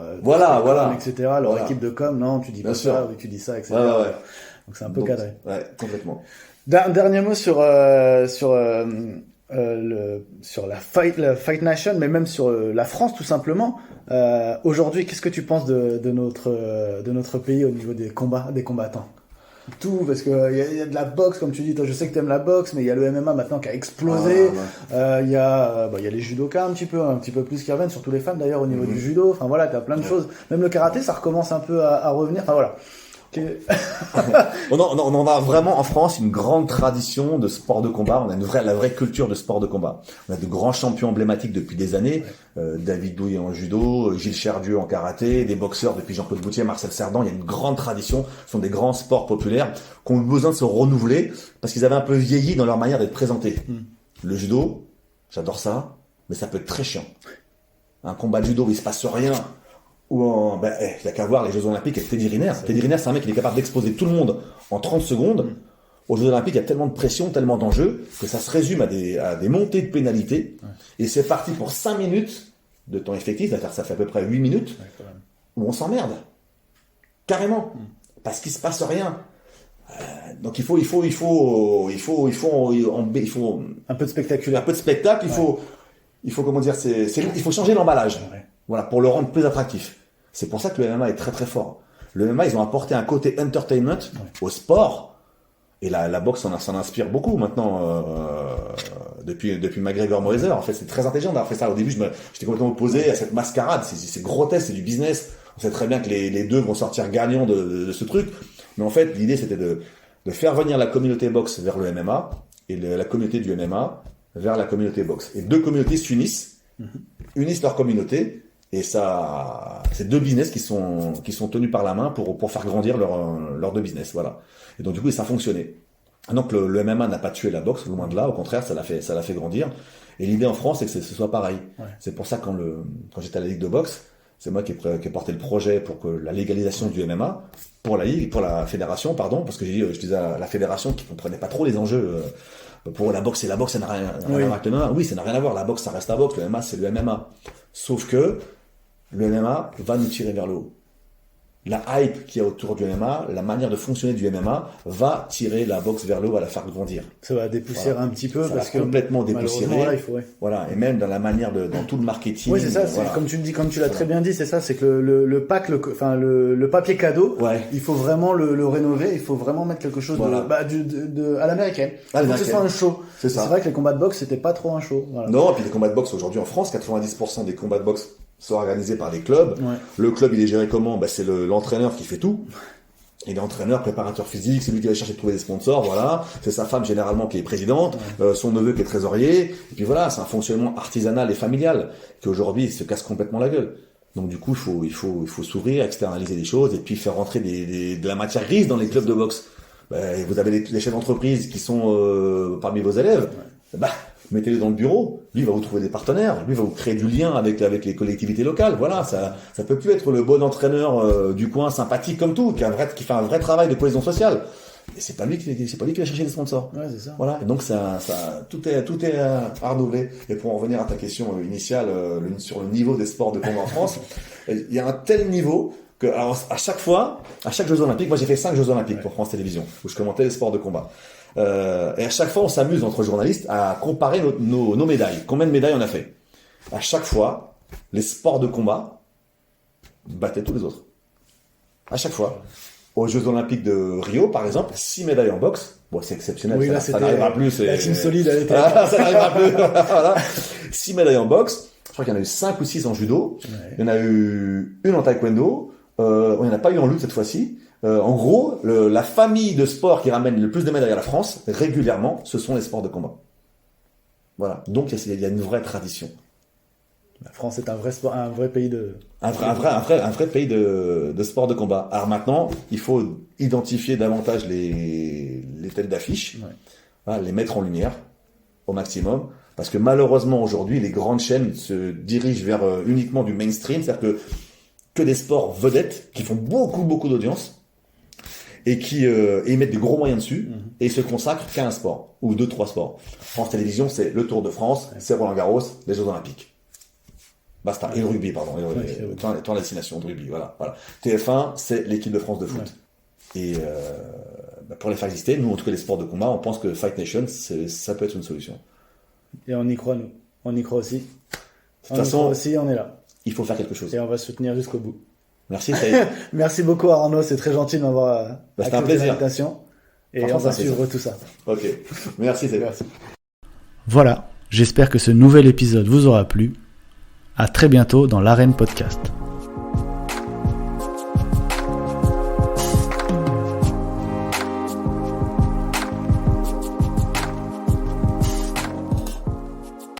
etc., leur équipe de com, non, tu dis pas ça, oui, tu dis ça, etc. Ouais. Donc c'est un peu cadré. Ouais, complètement. Dernier mot sur la Fight Nation, mais même sur la France tout simplement. Aujourd'hui, qu'est-ce que tu penses de notre pays au niveau des combats, des combattants? Tout, parce que il y a de la boxe, comme tu dis, toi je sais que t'aimes la boxe, mais il y a le MMA maintenant qui a explosé. Il y a les judokas un petit peu plus qui reviennent, surtout les femmes d'ailleurs au niveau du judo. Enfin voilà, t'as plein de choses. Même le karaté, ça recommence un peu à revenir. Enfin voilà. On en a vraiment en France une grande tradition de sport de combat. On a la vraie culture de sport de combat. On a de grands champions emblématiques depuis des années. David Douillet en judo, Gilles Cherdieu en karaté, des boxeurs depuis Jean-Claude Boutier, Marcel Cerdan. Il y a une grande tradition. Ce sont des grands sports populaires qui ont besoin de se renouveler parce qu'ils avaient un peu vieilli dans leur manière d'être présentés. Le judo, j'adore ça, mais ça peut être très chiant. Un combat de judo où il se passe rien. Il y a qu'à voir les Jeux Olympiques avec Teddy Riner. Teddy Riner, c'est un mec qui est capable d'exposer tout le monde en 30 secondes. Aux Jeux Olympiques, il y a tellement de pression, tellement d'enjeux, que ça se résume à des montées de pénalités. Et c'est parti pour 5 minutes de temps effectif, c'est-à-dire ça fait à peu près 8 minutes, où on s'emmerde. Carrément. Parce qu'il se passe rien. Donc il faut un peu de spectaculaire. Un peu de spectacle, il faut comment dire, il faut changer l'emballage. Voilà, pour le rendre plus attractif. C'est pour ça que le MMA est très très fort. Le MMA, ils ont apporté un côté entertainment au sport. Et la boxe s'en inspire beaucoup maintenant, depuis McGregor Mayweather. En fait, c'est très intelligent d'avoir fait ça. Au début, j'étais complètement opposé à cette mascarade. C'est grotesque, c'est du business. On sait très bien que les deux vont sortir gagnants de ce truc. Mais en fait, l'idée, c'était de faire venir la communauté boxe vers le MMA et la communauté du MMA vers la communauté boxe. Et deux communautés s'unissent, unissent leur communauté. Et ça, c'est deux business qui sont tenus par la main pour faire grandir leurs deux business, voilà. Et donc du coup, ça a fonctionné. Donc le MMA n'a pas tué la boxe, loin de là. Au contraire, ça l'a fait grandir. Et l'idée en France, c'est que ce soit pareil. Ouais. C'est pour ça que quand j'étais à la Ligue de boxe, c'est moi qui ai porté le projet pour que la légalisation du MMA pour la Ligue, pour la fédération, pardon, parce que je disais à la fédération qui comprenait pas trop les enjeux. Pour la boxe, ça n'a rien à voir avec le MMA. Oui, ça n'a rien à voir. La boxe, ça reste la boxe. Le MMA, c'est le MMA. Sauf que le MMA va nous tirer vers le haut. la hype qu'il y a autour du MMA, la manière de fonctionner du MMA va tirer la boxe vers le haut, va la faire grandir. Ça va dépoussiérer un petit peu ça parce va que complètement dépoussiérer. Là, il faut, ouais. Voilà, et même dans la manière dans tout le marketing. Oui, c'est ça. Voilà. Comme tu le dis, comme tu l'as très bien dit, c'est ça. C'est que le pack, le papier cadeau, il faut vraiment le rénover. Il faut vraiment mettre quelque chose à l'américaine. Il faut que ce soit un show. C'est vrai que les combats de boxe, c'était pas trop un show. Voilà. Non, et puis les combats de boxe aujourd'hui en France, 90% des combats de boxe sont organisés par des clubs. Ouais. Le club, il est géré comment? C'est l'entraîneur qui fait tout. Il est entraîneur, préparateur physique, c'est lui qui va chercher de trouver des sponsors, voilà. C'est sa femme généralement qui est présidente, son neveu qui est trésorier. Et puis voilà, c'est un fonctionnement artisanal et familial qui aujourd'hui se casse complètement la gueule. Donc du coup, il faut s'ouvrir, externaliser des choses et puis faire rentrer de la matière grise dans les clubs de boxe. Vous avez les chefs d'entreprise qui sont parmi vos élèves. Ouais. Mettez-les dans le bureau, lui va vous trouver des partenaires, lui va vous créer du lien avec les collectivités locales. Voilà, ça peut plus être le bon entraîneur du coin sympathique comme tout, qui fait un vrai travail de cohésion sociale. Et c'est pas lui qui va chercher des sponsors. Ouais, c'est ça. Voilà, et donc tout est à renouveler. Et pour en revenir à ta question initiale sur le niveau des sports de combat en France, il y a un tel niveau que alors à chaque Jeux Olympiques, moi j'ai fait 5 Jeux Olympiques pour France Télévisions où je commentais les sports de combat. Et à chaque fois, on s'amuse entre journalistes à comparer nos médailles. Combien de médailles on a fait? À chaque fois, les sports de combat battaient tous les autres. À chaque fois. Aux Jeux Olympiques de Rio, par exemple, 6 médailles en boxe. Bon, c'est exceptionnel. Oui, ça n'arrivera plus. La team solide, elle était ça n'arrivera plus. Voilà. 6 médailles en boxe. Je crois qu'il y en a eu 5 ou 6 en judo. Ouais. Il y en a eu une en taekwondo. Il n'y en a pas eu en lutte cette fois-ci. En gros, la famille de sports qui ramène le plus de médailles à la France, régulièrement, ce sont les sports de combat. Voilà. Donc, il y a une vraie tradition. La France est un vrai pays de... Un vrai pays de sport de combat. Alors maintenant, il faut identifier davantage les têtes d'affiche, voilà, les mettre en lumière au maximum. Parce que malheureusement, aujourd'hui, les grandes chaînes se dirigent vers uniquement du mainstream, c'est-à-dire que des sports vedettes qui font beaucoup d'audience et qui ils mettent des gros moyens dessus et ils se consacrent qu'à un sport ou 2-3 sports. France Télévisions, c'est le Tour de France, c'est Roland Garros, les Jeux Olympiques. Basta. Et le rugby, pardon. Tant la destination de rugby, voilà. TF1, c'est l'équipe de France de foot. Ouais. Et pour les faire exister, nous, en tout cas les sports de combat, on pense que Fight Nation, ça peut être une solution. Et on y croit, nous. On y croit aussi. De toute façon, on est là. Il faut faire quelque chose. Et on va soutenir jusqu'au bout. Merci, Saïd. Merci beaucoup, Arnaud. C'est très gentil de m'avoir c'était un plaisir. L'invitation. Et on va suivre tout ça. Ok. Merci, Saïd. Merci. Voilà. J'espère que ce nouvel épisode vous aura plu. À très bientôt dans l'Arène Podcast.